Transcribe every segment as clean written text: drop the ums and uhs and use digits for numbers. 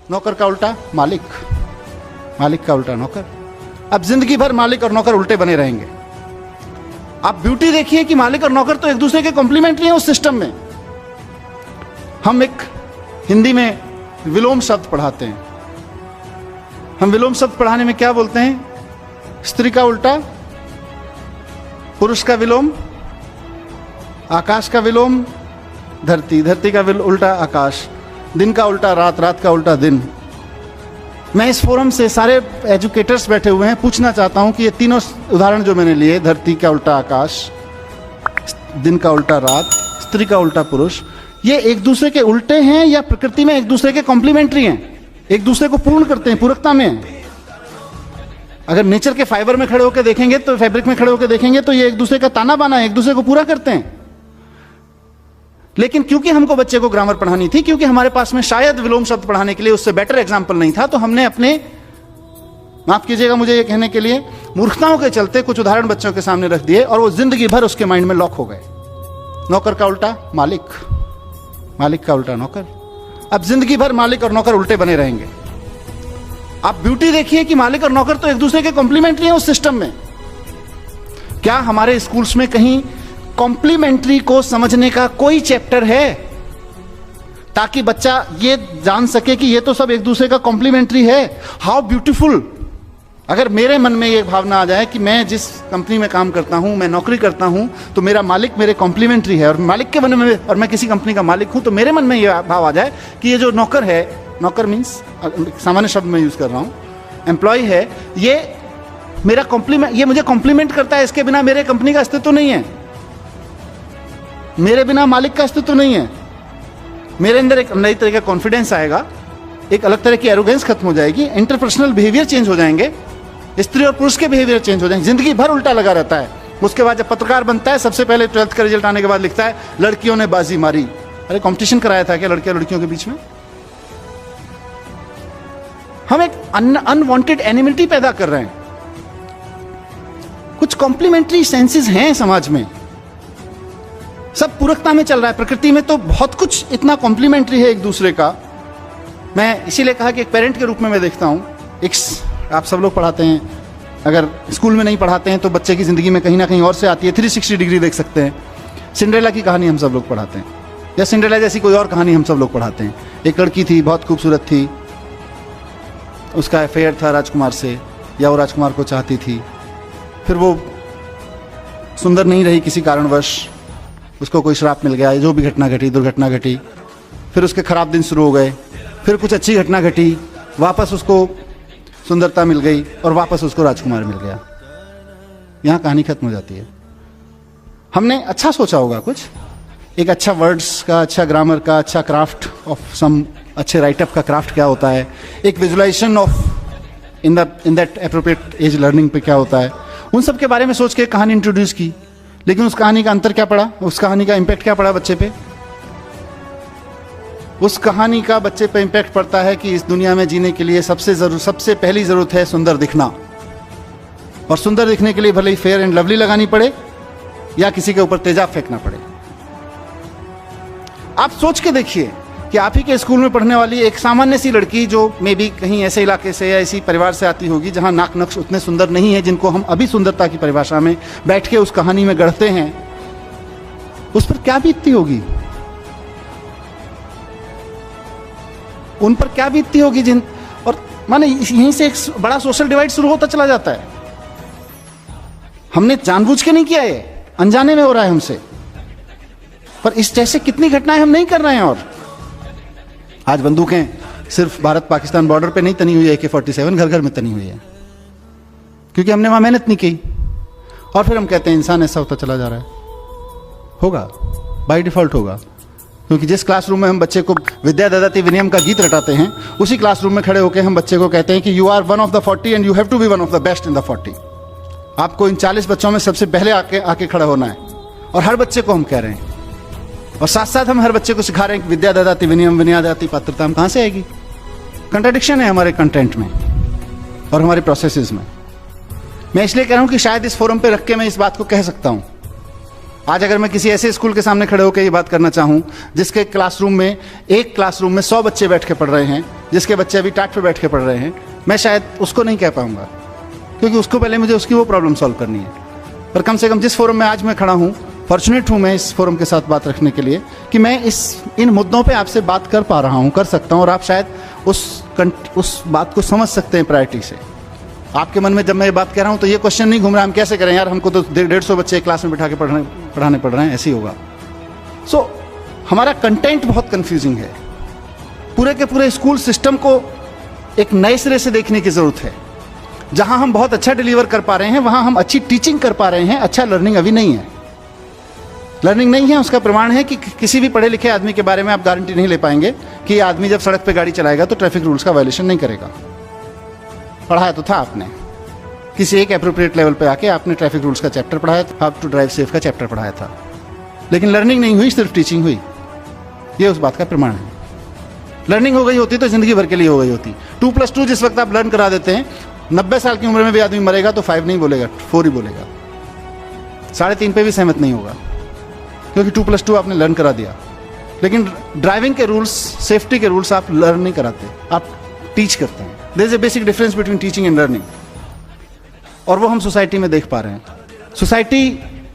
नौकर का उल्टा मालिक, मालिक का उल्टा नौकर। अब जिंदगी भर मालिक और नौकर उल्टे बने रहेंगे। आप ब्यूटी देखिए कि मालिक और नौकर तो एक दूसरे के कॉम्प्लीमेंट्री हैं उस सिस्टम में। हम एक हिंदी में विलोम शब्द पढ़ाते हैं। हम विलोम शब्द पढ़ाने में क्या बोलते हैं? स्त्री का उल्टा पुरुष का विलोम, आकाश का विलोम धरती, धरती का उल्टा आकाश, दिन का उल्टा रात, रात का उल्टा दिन। मैं इस फोरम से सारे एजुकेटर्स बैठे हुए हैं, पूछना चाहता हूं कि ये तीनों उदाहरण जो मैंने लिए, धरती का उल्टा आकाश, दिन का उल्टा रात, स्त्री का उल्टा पुरुष, ये एक दूसरे के उल्टे हैं या प्रकृति में एक दूसरे के कॉम्प्लीमेंट्री हैं, एक दूसरे को पूर्ण करते हैं, पूरकता में हैं। अगर नेचर के फाइबर में खड़े होकर देखेंगे तो, फैब्रिक में खड़े होकर देखेंगे तो ये एक दूसरे का ताना बाना है, एक दूसरे को पूरा करते हैं। लेकिन क्योंकि हमको बच्चे को ग्रामर पढ़ानी थी, क्योंकि हमारे पास में शायद विलोम शब्द पढ़ाने के लिए उससे बेटर एग्जाम्पल नहीं था, तो हमने अपने, माफ कीजिएगा मुझे ये कहने के लिए, मूर्खताओं के चलते कुछ उदाहरण बच्चों के सामने रख दिए और वो जिंदगी भर उसके माइंड में लॉक हो गए। नौकर का उल्टा मालिक, मालिक का उल्टा नौकर। अब जिंदगी भर मालिक और नौकर उल्टे बने रहेंगे। आप ब्यूटी देखिए कि मालिक और नौकर तो एक दूसरे के कॉम्प्लीमेंट्री हैं उस सिस्टम में। क्या हमारे स्कूल्स में कहीं कॉम्प्लीमेंट्री को समझने का कोई चैप्टर है ताकि बच्चा ये जान सके कि ये तो सब एक दूसरे का कॉम्प्लीमेंट्री है? How beautiful. अगर मेरे मन में ये भावना आ जाए कि मैं जिस कंपनी में काम करता हूं, मैं नौकरी करता हूं, तो मेरा मालिक मेरे कॉम्प्लीमेंट्री है, और मालिक के मन में, और मैं किसी कंपनी का मालिक हूं, तो मेरे मन में ये भाव आ जाए कि ये जो नौकर है, नौकर मीन्स सामान्य शब्द में यूज कर रहा हूं, एम्प्लॉय है, ये मेरा कॉम्प्लीमेंट, ये मुझे कॉम्प्लीमेंट करता है, इसके बिना मेरे कंपनी का अस्तित्व नहीं है, मेरे बिना मालिक का अस्तित्व नहीं है। मेरे अंदर एक नई तरह का कॉन्फिडेंस आएगा, एक अलग तरह की एरोगेंस खत्म हो जाएगी, इंटरपर्सनल बिहेवियर चेंज हो जाएंगे, स्त्री और पुरुष के बिहेवियर चेंज हो जाएंगे। जिंदगी भर उल्टा लगा रहता है। उसके बाद जब पत्रकार बनता है, सबसे पहले 12th का रिजल्ट आने के बाद लिखता है लड़कियों ने बाजी मारी। अरे कंपटीशन कराया था क्या लड़कियां लड़कियों के बीच में? हम एक अनवांटेड एनिमिटी पैदा कर रहे हैं। कुछ कॉम्प्लीमेंट्री सेंसेस हैं समाज में, सब पूरकता में चल रहा है। प्रकृति में तो बहुत कुछ इतना कॉम्प्लीमेंट्री है एक दूसरे का। मैं इसीलिए कहा कि एक पेरेंट के रूप में मैं देखता हूं, एक आप सब लोग पढ़ाते हैं, अगर स्कूल में नहीं पढ़ाते हैं तो बच्चे की जिंदगी में कहीं ना कहीं और से आती है, 360 डिग्री देख सकते हैं। सिंड्रेला की कहानी हम सब लोग पढ़ाते हैं, या सिंड्रेला जैसी कोई और कहानी हम सब लोग पढ़ाते हैं। एक लड़की थी, बहुत खूबसूरत थी, उसका अफेयर था राजकुमार से, या वो राजकुमार को चाहती थी, फिर वो सुंदर नहीं रही किसी कारणवश, उसको कोई श्राप मिल गया, जो भी घटना घटी, दुर्घटना घटी, फिर उसके खराब दिन शुरू हो गए, फिर कुछ अच्छी घटना घटी, वापस उसको सुंदरता मिल गई और वापस उसको राजकुमार मिल गया। यहां कहानी खत्म हो जाती है। हमने अच्छा सोचा होगा कुछ, एक अच्छा वर्ड्स का, अच्छा ग्रामर का, अच्छा क्राफ्ट ऑफ सम, अच्छे राइटअप का क्राफ्ट क्या होता है, एक visualisation of in that appropriate age learning पे क्या होता है, उन सब के बारे में सोच के कहानी इंट्रोड्यूस की। लेकिन उस कहानी का अंतर क्या पड़ा, उस कहानी का इंपैक्ट क्या पड़ा बच्चे पे? उस कहानी का बच्चे पे इंपैक्ट पड़ता है कि इस दुनिया में जीने के लिए सबसे पहली जरूरत है सुंदर दिखना, और सुंदर दिखने के लिए भले ही फेयर एंड लवली लगानी पड़े या किसी के ऊपर तेजाब फेंकना पड़े। आप सोच के देखिए कि आप ही के स्कूल में पढ़ने वाली एक सामान्य सी लड़की, जो मे बी कहीं ऐसे इलाके से या ऐसी परिवार से आती होगी जहां नाक नक्श उतने सुंदर नहीं है जिनको हम अभी सुंदरता की परिभाषा में बैठ के उस कहानी में गढ़ते हैं, उस पर क्या बीतती होगी, उन पर क्या बीतती होगी जिन, और माने यहीं से एक बड़ा सोशल डिवाइड शुरू होता चला जाता है। हमने जानबूझ के नहीं किया, ये अनजाने में हो रहा है हमसे, पर इस जैसे कितनी घटनाएं हम नहीं कर रहे हैं। और आज बंदूकें सिर्फ भारत पाकिस्तान बॉर्डर पे नहीं तनी हुई है, AK-47 घर घर में तनी हुई है, क्योंकि हमने वहां मेहनत नहीं की। और फिर हम कहते हैं इंसान ऐसा होता चला जा रहा है। होगा, बाय डिफॉल्ट होगा, क्योंकि जिस क्लासरूम में हम बच्चे को विद्या ददाति विनयम का गीत रटाते हैं, उसी क्लासरूम में खड़े होकर हम बच्चे को कहते हैं कि you are one of the 40 and you have to be one of the best in the 40। आपको इन 40 बच्चों में सबसे पहले आके खड़ा होना है, और हर बच्चे को हम कह रहे हैं, और साथ साथ हम हर बच्चे को सिखा रहे हैं कि विद्या ददाति विनयम विनयादाति पात्रता कहां से आएगी। कंट्राडिक्शन है हमारे कंटेंट में और हमारे प्रोसेसेस में। मैं इसलिए कह रहा हूं कि शायद इस फोरम पे रख के मैं इस बात को कह सकता हूं। आज अगर मैं किसी ऐसे स्कूल के सामने खड़े होकर ये बात करना चाहूं जिसके क्लासरूम में, एक क्लासरूम में 100 बच्चे बैठ के पढ़ रहे हैं, जिसके बच्चे अभी टाट पे बैठ के पढ़ रहे हैं, मैं शायद उसको नहीं कह पाऊंगा, क्योंकि उसको पहले मुझे उसकी वो प्रॉब्लम सॉल्व करनी है। पर कम से कम जिस फोरम में आज मैं खड़ा हूँ, फॉर्चुनेट हूँ मैं इस फोरम के साथ बात रखने के लिए कि मैं इन मुद्दों पे आपसे बात कर पा रहा हूँ, कर सकता हूँ, और आप शायद उस बात को समझ सकते हैं प्रायोरिटी से। आपके मन में जब मैं ये बात कह रहा हूँ तो ये क्वेश्चन नहीं घूम रहा हम कैसे करें यार, हमको तो 150 बच्चे क्लास में बिठा के पढ़ाने पड़ रहे हैं, ऐसे ही होगा। सो हमारा कंटेंट बहुत कंफ्यूजिंग है। पूरे के पूरे स्कूल सिस्टम को एक नए सिरे से देखने की जरूरत है। जहां हम बहुत अच्छा डिलीवर कर पा रहे हैं, वहां हम अच्छी टीचिंग कर पा रहे हैं, अच्छा लर्निंग अभी नहीं है। लर्निंग नहीं है, उसका प्रमाण है कि किसी भी पढ़े लिखे आदमी के बारे में आप गारंटी नहीं ले पाएंगे कि आदमी जब सड़क पे गाड़ी चलाएगा तो ट्रैफिक रूल्स का वायलेशन नहीं करेगा। पढ़ाया तो था आपने, किसी एक एप्रोप्रिएट लेवल पे आके आपने ट्रैफिक रूल्स का चैप्टर पढ़ाया था, हाउ टू ड्राइव सेफ का चैप्टर पढ़ाया था, लेकिन लर्निंग नहीं हुई, सिर्फ टीचिंग हुई। ये उस बात का प्रमाण है। लर्निंग हो गई होती तो जिंदगी भर के लिए हो गई होती। 2+2 जिस वक्त आप लर्न करा देते हैं, 90 साल की उम्र में भी आदमी मरेगा तो 5 नहीं बोलेगा, 4 ही बोलेगा, 3.5 पे भी सहमत नहीं होगा, क्योंकि 2+2 आपने लर्न करा दिया। लेकिन ड्राइविंग के रूल्स, सेफ्टी के रूल्स आप लर्न नहीं कराते, आप टीच करते हैं। There is a basic difference between teaching and learning, और वो हम सोसाइटी में देख पा रहे हैं। सोसाइटी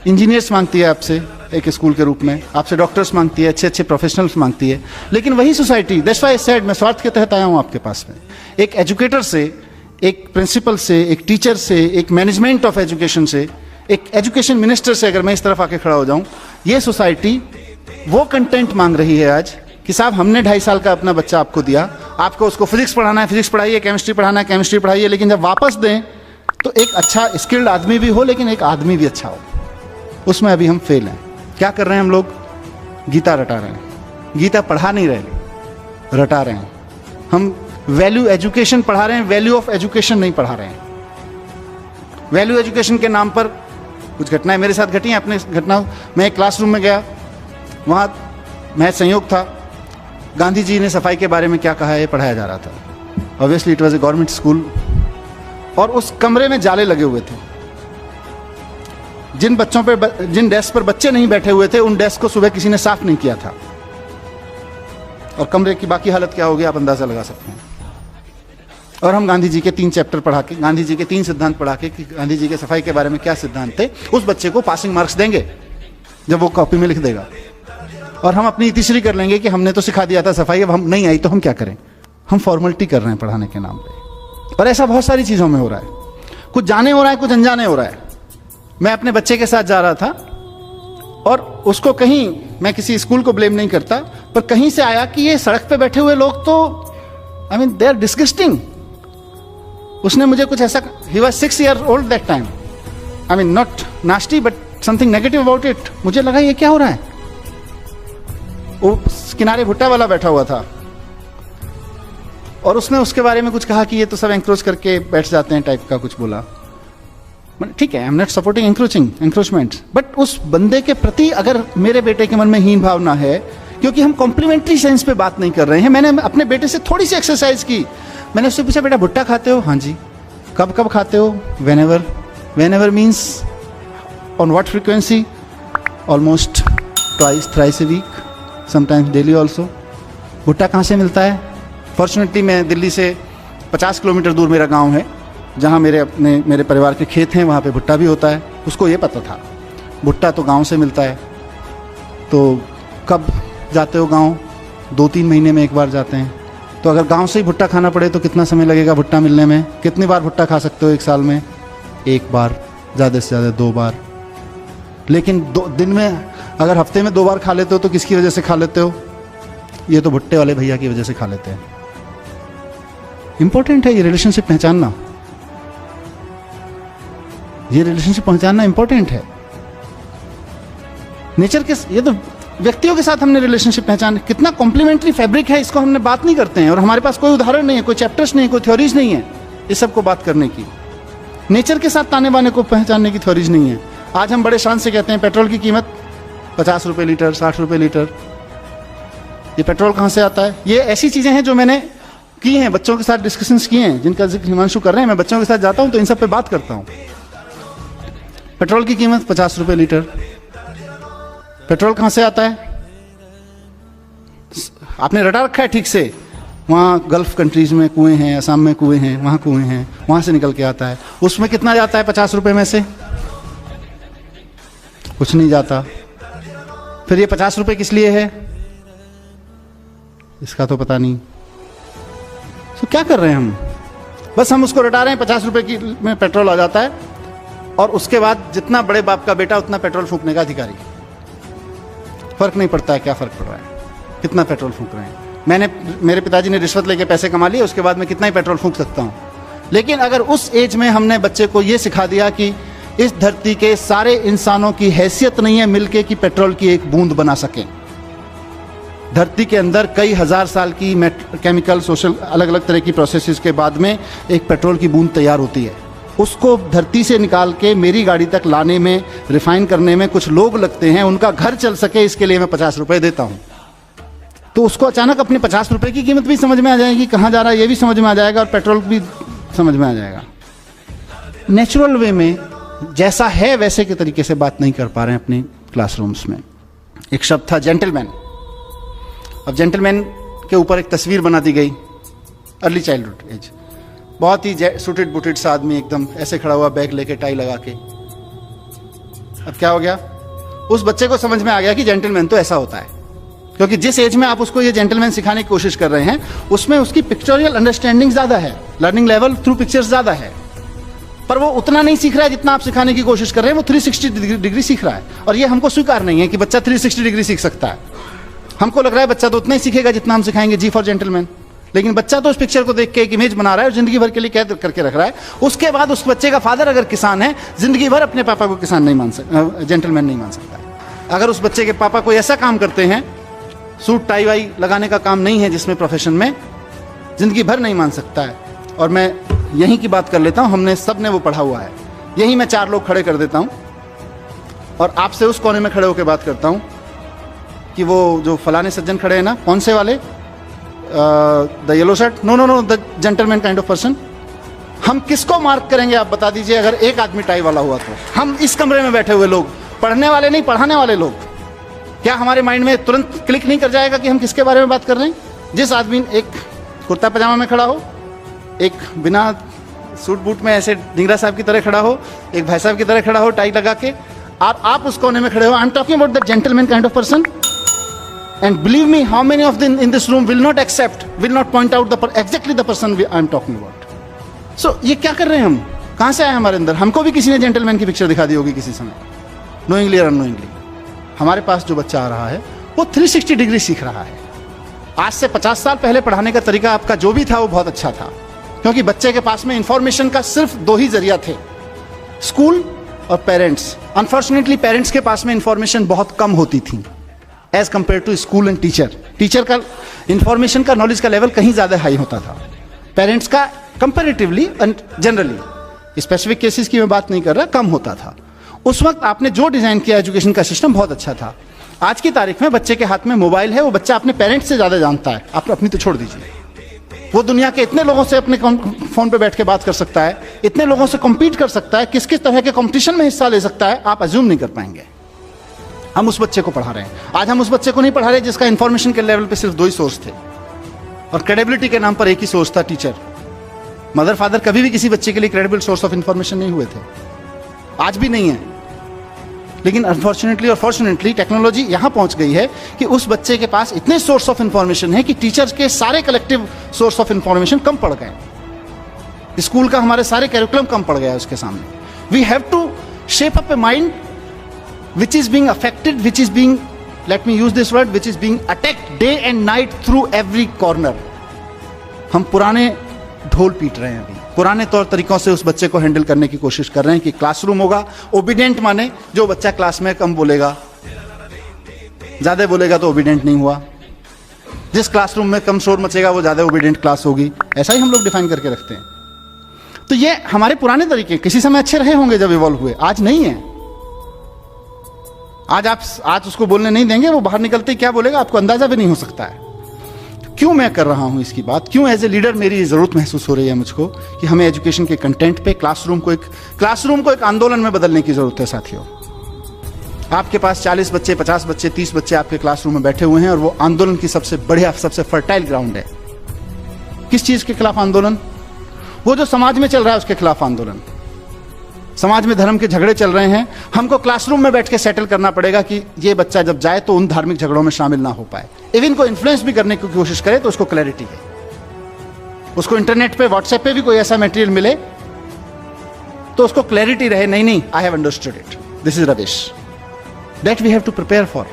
इंजीनियर्स मांगती है आपसे एक स्कूल के रूप में, आपसे डॉक्टर्स मांगती है, अच्छे अच्छे प्रोफेशनल्स मांगती है, लेकिन वही society, that's why I said, मैं स्वार्थ के तहत आया हूं आपके पास में, एक एजुकेटर से, एक प्रिंसिपल से, एक टीचर से, एक मैनेजमेंट ऑफ एजुकेशन से, एक एजुकेशन मिनिस्टर से अगर मैं इस तरफ आके खड़ा हो जाऊं, ये सोसाइटी वो कंटेंट मांग रही है आज कि साहब हमने 2.5 साल का अपना बच्चा आपको दिया, आपको उसको फिजिक्स पढ़ाना है, फिजिक्स पढ़ाइए, केमिस्ट्री पढ़ाना है, केमिस्ट्री पढ़ाइए, लेकिन जब वापस दें तो एक अच्छा स्किल्ड आदमी भी हो, लेकिन एक आदमी भी अच्छा हो। उसमें अभी हम फेल हैं। क्या कर रहे हैं हम लोग? गीता रटा रहे हैं। गीता पढ़ा नहीं रहे, रटा रहे हैं। हम वैल्यू एजुकेशन पढ़ा रहे हैं, वैल्यू ऑफ एजुकेशन नहीं पढ़ा रहे हैं। वैल्यू एजुकेशन के नाम पर कुछ घटनाएं मेरे साथ घटी हैं। अपने घटना, मैं एक क्लासरूम में गया, वहाँ मैं संयोग था, गांधी जी ने सफाई के बारे में क्या कहा है ये पढ़ाया जा रहा था। Obviously it was a government school, और उस कमरे में जाले लगे हुए थे। जिन डेस्क पर बच्चे नहीं बैठे हुए थे, उन डेस्क को सुबह किसी ने साफ नहीं किया था, और कमरे की बाकी हालत क्या होगी आप अंदाजा लगा सकते हैं। और हम गांधी जी के 3 चैप्टर पढ़ा के, गांधी जी के 3 सिद्धांत पढ़ा के कि गांधी जी के सफाई के बारे में क्या सिद्धांत थे, उस बच्चे को पासिंग मार्क्स देंगे जब वो कॉपी में लिख देगा, और हम अपनी इतिश्री कर लेंगे कि हमने तो सिखा दिया था सफाई, अब हम नहीं आई तो हम क्या करें। हम फॉर्मेलिटी कर रहे हैं पढ़ाने के नाम पे, और ऐसा बहुत सारी चीज़ों में हो रहा है। कुछ जाने हो रहा है, कुछ अनजाने हो रहा है। मैं अपने बच्चे के साथ जा रहा था, और उसको कहीं, मैं किसी स्कूल को ब्लेम नहीं करता, पर कहीं से आया कि ये सड़क पे बैठे हुए लोग तो I mean they are disgusting. उसने मुझे कुछ ऐसा, he was 6 years old that time, I mean not nasty but something negative about it. मुझे लगा ये क्या हो रहा है। वो किनारे भुट्टा वाला बैठा हुआ था, और उसने उसके बारे में कुछ कहा कि ये तो सब एंक्रोच करके बैठ जाते हैं टाइप का कुछ बोला। ठीक है, I am not supporting encroachment, but उस बंदे के प्रति अगर मेरे बेटे के मन में हीन भावना है, क्योंकि हम कॉम्प्लीमेंट्री साइंस पे बात नहीं कर रहे हैं। मैंने अपने बेटे से थोड़ी सी एक्सरसाइज की, मैंने उससे पूछा, बेटा भुट्टा खाते हो? हाँ जी। कब कब खाते हो? Whenever. Whenever means on what frequency? Almost twice thrice a week, sometimes daily also. भुट्टा कहाँ से मिलता है? फॉर्चुनेटली मैं दिल्ली से 50 किलोमीटर दूर मेरा गांव है, जहाँ मेरे परिवार के खेत हैं, वहाँ पे भुट्टा भी होता है। उसको ये पता था भुट्टा तो गांव से मिलता है। तो कब जाते हो गांव? 2-3 महीने में एक बार जाते हैं। तो अगर गांव से ही भुट्टा खाना पड़े तो कितना समय लगेगा भुट्टा मिलने में? कितनी बार भुट्टा खा सकते हो एक साल में? 1 बार, ज़्यादा से ज़्यादा 2 बार। लेकिन दिन में अगर हफ्ते में 2 बार खा लेते हो तो किसकी वजह से खा लेते हो? ये तो भुट्टे वाले भैया की वजह से खा लेते हैं। इंपॉर्टेंट है ये रिलेशनशिप पहचानना, ये रिलेशनशिप पहचानना इंपॉर्टेंट है। नेचर के, ये तो व्यक्तियों के साथ हमने रिलेशनशिप पहचान, कितना कॉम्प्लीमेंट्री फैब्रिक है, इसको हमने बात नहीं करते हैं। और हमारे पास कोई उदाहरण नहीं है, कोई चैप्टर्स नहीं है, कोई थ्योरीज नहीं है इस सब को बात करने की। नेचर के साथ ताने बाने को पहचानने की थ्योरीज नहीं है। आज हम बड़े शान से कहते हैं पेट्रोल की कीमत 50 रुपये लीटर, 60 रुपये लीटर। ये पेट्रोल कहाँ से आता है? ये ऐसी चीज़ें हैं जो मैंने की हैं, बच्चों के साथ डिस्कशंस किए हैं, जिनका जिक्र हिमांशु कर रहे हैं। मैं बच्चों के साथ जाता हूँ तो इन सब पे बात करता हूँ। पेट्रोल की कीमत 50 रुपये लीटर। पेट्रोल कहाँ से आता है? आपने रटा रखा है ठीक से, वहाँ गल्फ कंट्रीज़ में कुएँ हैं, असम में कुएँ हैं, वहाँ कुएँ हैं, वहाँ से निकल के आता है। उसमें कितना जाता है 50 रुपये में से? कुछ नहीं जाता। फिर ये 50 रुपये किस लिए है, इसका तो पता नहीं। तो क्या कर रहे हैं हम? बस हम उसको रटा रहे हैं, 50 रुपये की में पेट्रोल आ जाता है, और उसके बाद जितना बड़े बाप का बेटा उतना पेट्रोल फूंकने का अधिकारी। फर्क नहीं पड़ता है, क्या फर्क पड़ रहा है, कितना पेट्रोल फूंक रहे हैं। मेरे पिताजी ने रिश्वत लेके पैसे कमा लिए, उसके बाद मैं कितना ही पेट्रोल फूंक सकता हूँ। लेकिन अगर उस एज में हमने बच्चे को ये सिखा दिया कि इस धरती के सारे इंसानों की हैसियत नहीं है मिलके कि पेट्रोल की एक बूंद बना सकें। धरती के अंदर कई हजार साल की केमिकल सोशल अलग अलग तरह की प्रोसेसेस के बाद में एक पेट्रोल की बूंद तैयार होती है। उसको धरती से निकाल के मेरी गाड़ी तक लाने में, रिफाइन करने में कुछ लोग लगते हैं, उनका घर चल सके इसके लिए मैं 50 रुपये देता हूँ। तो उसको अचानक अपने 50 रुपये की कीमत भी समझ में आ जाएगी, कहाँ जा रहा है ये भी समझ में आ जाएगा, और पेट्रोल भी समझ में आ जाएगा। नेचुरल वे में जैसा है वैसे के तरीके से बात नहीं कर पा रहे हैं अपने क्लासरूम्स में। एक शब्द था जेंटलमैन। अब जेंटलमैन के ऊपर एक तस्वीर बना दी गई, अर्ली चाइल्डहुड एज, बहुत ही सूटेड बुटेड सा आदमी, एकदम ऐसे खड़ा हुआ, बैग लेके, टाई लगा के। अब क्या हो गया, उस बच्चे को समझ में आ गया कि जेंटलमैन तो ऐसा होता है, क्योंकि जिस एज में आप उसको ये जेंटलमैन सिखाने की कोशिश कर रहे हैं उसमें उसकी पिक्चोरियल अंडरस्टैंडिंग ज्यादा है, लर्निंग लेवल थ्रू पिक्चर्स ज्यादा है, पर वो उतना नहीं सीख रहा है जितना आप सिखाने की कोशिश कर रहे हैं। वो 360 डिग्री सीख रहा है, और ये हमको स्वीकार नहीं है कि बच्चा 360 डिग्री सीख सकता है। हमको लग रहा है बच्चा तो उतना ही सीखेगा जितना हम सिखाएंगे जी फॉर जेंटलमैन, लेकिन बच्चा तो उस पिक्चर को देख के एक इमेज बना रहा है और जिंदगी भर के लिए कैद करके रख रहा है। उसके बाद उस बच्चे का फादर अगर किसान है, जिंदगी भर अपने पापा को किसान नहीं मान सकता, जेंटलमैन नहीं मान सकता है। अगर उस बच्चे के पापा कोई ऐसा काम करते हैं, सूट टाई वाई लगाने का काम नहीं है जिसमें प्रोफेशन में, जिंदगी भर नहीं मान सकता है। और मैं यहीं की बात कर लेता हूं, हमने सब ने वो पढ़ा हुआ है, यहीं मैं 4 लोग खड़े कर देता हूं और आपसे उस कोने में खड़े होकर बात करता हूं कि वो जो फलाने सज्जन खड़े हैं ना, कौन से वाले, the yellow shirt, know the gentleman kind of person, हम किसको मार्क करेंगे आप बता दीजिए। अगर एक आदमी टाई वाला हुआ तो हम इस कमरे में बैठे हुए लोग, पढ़ने वाले नहीं पढ़ाने वाले लोग, क्या हमारे माइंड में तुरंत क्लिक नहीं कर जाएगा कि हम किसके बारे में बात कर रहे हैं? जिस आदमी एक कुर्ता पजामा में खड़ा हो, एक बिना सूट बूट में ऐसे ढिंगरा साहब की तरह खड़ा हो, एक भाई साहब की तरह खड़ा हो टाई लगा के, और आप उस कोने में खड़े हो, I am talking about the gentleman kind of person. And believe me, how many of them in this room will not accept, will not point out exactly the person I am talking about. So ये क्या कर रहे हैं हम? कहाँ से आए हमारे अंदर? हमको भी किसी ने जेंटलमैन की पिक्चर दिखा दी होगी किसी समय, नोइंगली और अननोइंगली। हमारे पास जो बच्चा आ रहा है वो 360 डिग्री सीख रहा है। आज से 50 साल पहले पढ़ाने का तरीका आपका जो भी था वो बहुत अच्छा था, क्योंकि बच्चे के पास में इंफॉर्मेशन का सिर्फ 2 ही जरिया थे, स्कूल और पेरेंट्स। अनफॉर्चुनेटली पेरेंट्स के पास में इंफॉर्मेशन बहुत कम होती थी as compare to school and teacher. Teacher का इंफॉर्मेशन का, नॉलेज का लेवल कहीं ज्यादा हाई होता था, पेरेंट्स का comparatively and generally, specific cases की मैं बात नहीं कर रहा, कम होता था। उस वक्त आपने जो डिजाइन किया एजुकेशन का सिस्टम बहुत अच्छा था। आज की तारीख में बच्चे के हाथ में मोबाइल है, वो बच्चा अपने पेरेंट्स से ज्यादा जानता है, आप अपनी तो छोड़ दीजिए, वो दुनिया के इतने लोगों से अपने फोन पे बैठ के बात कर सकता है, इतने लोगों से कम्पीट कर सकता है, किस किस तरह के कंपटीशन में हिस्सा ले सकता है, आप अज्यूम नहीं कर पाएंगे। हम उस बच्चे को पढ़ा रहे हैं। आज हम उस बच्चे को नहीं पढ़ा रहे जिसका इंफॉर्मेशन के लेवल पे सिर्फ 2 ही सोर्स थे, और क्रेडिबिलिटी के नाम पर एक ही सोर्स था, टीचर। मदर फादर कभी भी किसी बच्चे के लिए क्रेडिबल सोर्स ऑफ इंफॉर्मेशन नहीं हुए थे, आज भी नहीं है। लेकिन अनफॉर्चुनेटली और फॉर्चुनेटली टेक्नोलॉजी यहां पहुंच गई है कि उस बच्चे के पास इतने सोर्स ऑफ इंफॉर्मेशन है कि टीचर्स के सारे कलेक्टिव सोर्स ऑफ इंफॉर्मेशन कम पड़ गए, स्कूल का हमारे सारे कैरिकुलम कम पड़ गया है उसके सामने। We have to shape up a mind which is being affected, which is being, let me use this word, which is being attacked day and night through every corner. हम पुराने ढोल पीट रहे हैं अभी, पुराने तौर तरीकों से उस बच्चे को हैंडल करने की कोशिश कर रहे हैं कि क्लासरूम होगा ओबीडेंट, माने जो बच्चा क्लास में कम बोलेगा, ज्यादा बोलेगा तो ओबीडेंट नहीं हुआ, जिस क्लासरूम में कम शोर मचेगा वो ज्यादा ओबीडेंट क्लास होगी, ऐसा ही हम लोग डिफाइन करके रखते हैं। तो ये हमारे पुराने तरीके किसी समय अच्छे रहे होंगे जब इवॉल्व हुए, आज नहीं है। आज उसको बोलने नहीं देंगे, वो बाहर निकलते ही क्या बोलेगा आपको अंदाजा भी नहीं हो सकता है। क्यों मैं कर रहा हूं इसकी बात, क्यों एज ए लीडर मेरी जरूरत महसूस हो रही है मुझको कि हमें एजुकेशन के कंटेंट पे क्लासरूम को एक आंदोलन में बदलने की जरूरत है। साथियों, आपके पास 40 बच्चे, 50 बच्चे, 30 बच्चे आपके क्लासरूम में बैठे हुए हैं और वो आंदोलन की सबसे बढ़िया, सबसे फर्टाइल ग्राउंड है। किस चीज के खिलाफ आंदोलन? वो जो समाज में चल रहा है उसके खिलाफ आंदोलन। समाज में धर्म के झगड़े चल रहे हैं, हमको क्लासरूम में बैठ के सेटल करना पड़ेगा कि ये बच्चा जब जाए तो उन धार्मिक झगड़ों में शामिल ना हो पाए। इवन को इन्फ्लुएंस भी करने की कोशिश करे तो उसको क्लैरिटी है, उसको इंटरनेट पे व्हाट्सएप पे भी कोई ऐसा मटेरियल मिले तो उसको क्लैरिटी रहे, नहीं I have understood it, this is rubbish, that we have to prepare for.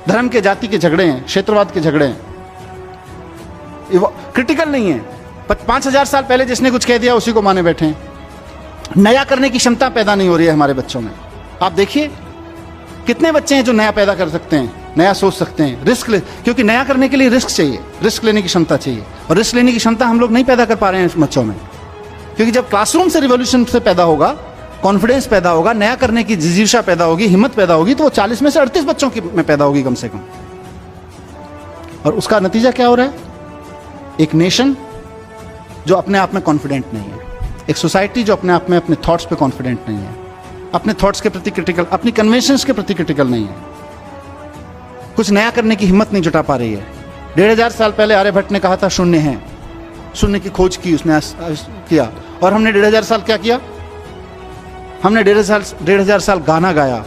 धर्म के जाति के झगड़े हैं, क्षेत्रवाद के झगड़े हैं, क्रिटिकल नहीं है। 5000 साल पहले जिसने कुछ कह दिया उसी को माने बैठे हैं। नया करने की क्षमता पैदा नहीं हो रही है हमारे बच्चों में। आप देखिए कितने बच्चे हैं जो नया पैदा कर सकते हैं, नया सोच सकते हैं, क्योंकि नया करने के लिए रिस्क चाहिए, रिस्क लेने की क्षमता चाहिए, और रिस्क लेने की क्षमता हम लोग नहीं पैदा कर पा रहे हैं बच्चों में। क्योंकि जब क्लासरूम से रिवॉल्यूशन से पैदा होगा, कॉन्फिडेंस पैदा होगा, नया करने की जिजीशा पैदा होगी, हिम्मत पैदा होगी, तो वो 40 में से 38 बच्चों की में पैदा होगी कम से कम। और उसका नतीजा क्या हो रहा है? एक नेशन जो अपने आप में कॉन्फिडेंट नहीं है, एक सोसाइटी जो अपने आप में अपने थॉट्स पे कॉन्फिडेंट नहीं है, अपने थॉट्स के प्रति क्रिटिकल, अपनी कन्वेंशंस के प्रति क्रिटिकल नहीं है, कुछ नया करने की हिम्मत नहीं जुटा पा रही है। 1500 साल पहले आर्यभट्ट ने कहा था शून्य है, शून्य की खोज की उसने किया, और हमने 1500 साल क्या किया? हमने 1500 साल गाना गाया,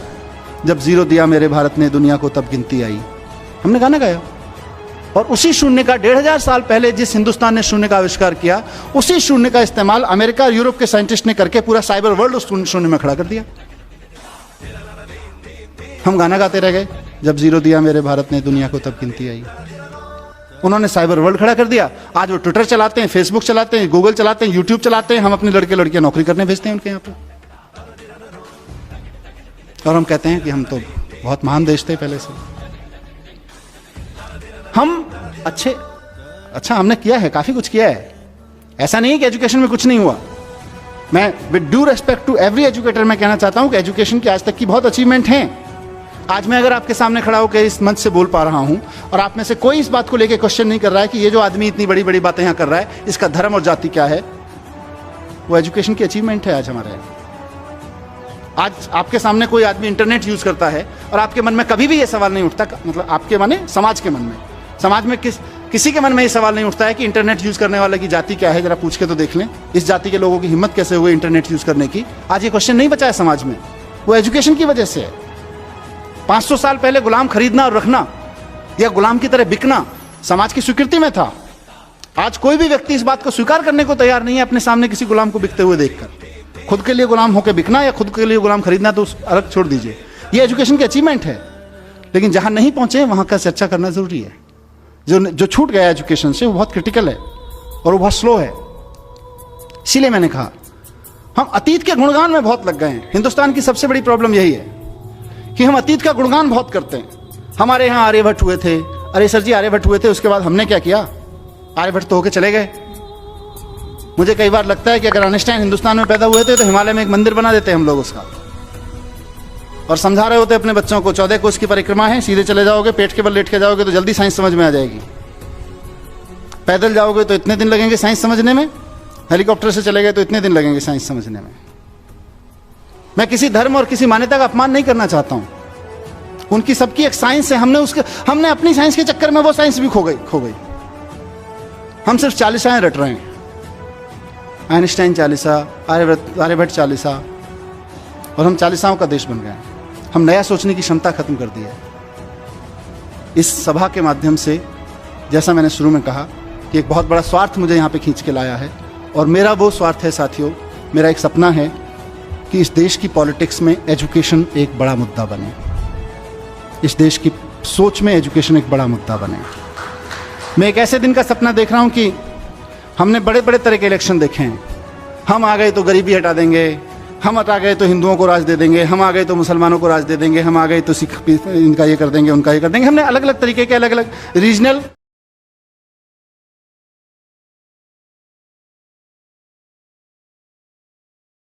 जब जीरो दिया मेरे भारत ने दुनिया को तब गिनती आई। हमने गाना गाया, और उसी शून्य का 1500 साल पहले जिस हिंदुस्तान ने शून्य का आविष्कार किया, उसी शून्य का इस्तेमाल अमेरिका और यूरोप के साइंटिस्ट ने करके पूरा साइबर वर्ल्ड उस शून्य में खड़ा कर दिया। हम गाना गाते रह गए, जब जीरो दिया मेरे भारत ने दुनिया को तब गिनती आई। उन्होंने साइबर वर्ल्ड खड़ा कर दिया। आज वो ट्विटर चलाते हैं, फेसबुक चलाते हैं, गूगल चलाते हैं, यूट्यूब चलाते हैं। हम अपने लड़के लड़कियां नौकरी करने भेजते हैं उनके यहाँ पे, और हम कहते हैं कि हम तो बहुत महान देश थे पहले से। हम अच्छा हमने किया है, काफी कुछ किया है, ऐसा नहीं है कि एजुकेशन में कुछ नहीं हुआ। मैं with due respect to every educator मैं कहना चाहता हूं कि एजुकेशन की आज तक की बहुत अचीवमेंट हैं। आज मैं अगर आपके सामने खड़ा होकर इस मंच से बोल पा रहा हूं और आप में से कोई इस बात को लेकर क्वेश्चन नहीं कर रहा है कि ये जो आदमी इतनी बड़ी बड़ी बातें यहां कर रहा है, इसका धर्म और जाति क्या है, वो एजुकेशन की अचीवमेंट है आज हमारे। आज आपके सामने कोई आदमी इंटरनेट यूज करता है और आपके मन में कभी भी ये सवाल नहीं उठता, मतलब आपके माने समाज के मन में, समाज में किसी के मन में ये सवाल नहीं उठता है कि इंटरनेट यूज करने वाले की जाति क्या है, जरा पूछ के तो देख लें, इस जाति के लोगों की हिम्मत कैसे हुई इंटरनेट यूज करने की। आज ये क्वेश्चन नहीं बचा है समाज में, वो एजुकेशन की वजह से है। 500 साल पहले गुलाम खरीदना और रखना या गुलाम की तरह बिकना समाज की स्वीकृति में था। आज कोई भी व्यक्ति इस बात को स्वीकार करने को तैयार नहीं है अपने सामने किसी गुलाम को बिकते हुए देखकर। खुद के लिए गुलाम होकर बिकना या खुद के लिए गुलाम खरीदना तो अलग छोड़ दीजिए, ये एजुकेशन की अचीवमेंट है। लेकिन जहां नहीं पहुंचे वहां का चर्चा करना जरूरी है। जो छूट गया एजुकेशन से वो बहुत क्रिटिकल है और वो बहुत स्लो है। इसीलिए मैंने कहा हम अतीत के गुणगान में बहुत लग गए हैं। हिंदुस्तान की सबसे बड़ी प्रॉब्लम यही है कि हम अतीत का गुणगान बहुत करते हैं। हमारे यहाँ आर्यभट्ट हुए थे, अरे सर जी आर्यभट्ट हुए थे, उसके बाद हमने क्या किया? आर्यभट्ट तो होके चले गए। मुझे कई बार लगता है कि अगर आइंस्टाइन हिंदुस्तान में पैदा हुए थे तो हिमालय में एक मंदिर बना देते हम लोग उसका, और समझा रहे होते अपने बच्चों को 14 कोस की परिक्रमा है, सीधे चले जाओगे, पेट के बल लेट के जाओगे तो जल्दी साइंस समझ में आ जाएगी। पैदल जाओगे तो इतने दिन लगेंगे साइंस समझने में, हेलीकॉप्टर से चले गए तो इतने दिन लगेंगे साइंस समझने में। मैं किसी धर्म और किसी मान्यता का अपमान नहीं करना चाहता हूं, उनकी सबकी एक साइंस है। हमने अपनी साइंस के चक्कर में वो साइंस भी खो गई। हम सिर्फ चालीसाएं रट रहे हैं, आइंस्टाइन चालीसा, आर्यभट्ट चालीसा, और हम चालीसाओं का देश बन गए। हम नया सोचने की क्षमता खत्म कर दी है। इस सभा के माध्यम से, जैसा मैंने शुरू में कहा, कि एक बहुत बड़ा स्वार्थ मुझे यहाँ पे खींच के लाया है, और मेरा वो स्वार्थ है साथियों, मेरा एक सपना है कि इस देश की पॉलिटिक्स में एजुकेशन एक बड़ा मुद्दा बने, इस देश की सोच में एजुकेशन एक बड़ा मुद्दा बने। मैं एक ऐसे दिन का सपना देख रहा हूँ कि हमने बड़े बड़े तरह के इलेक्शन देखे हैं। हम आ गए तो गरीबी हटा देंगे, हम हटा गए तो हिंदुओं को राज दे देंगे, हम आ गए तो मुसलमानों को राज दे देंगे, हम आ गए तो सिख इनका ये कर देंगे, उनका ये कर देंगे। हमने अलग अलग तरीके के अलग अलग रीजनल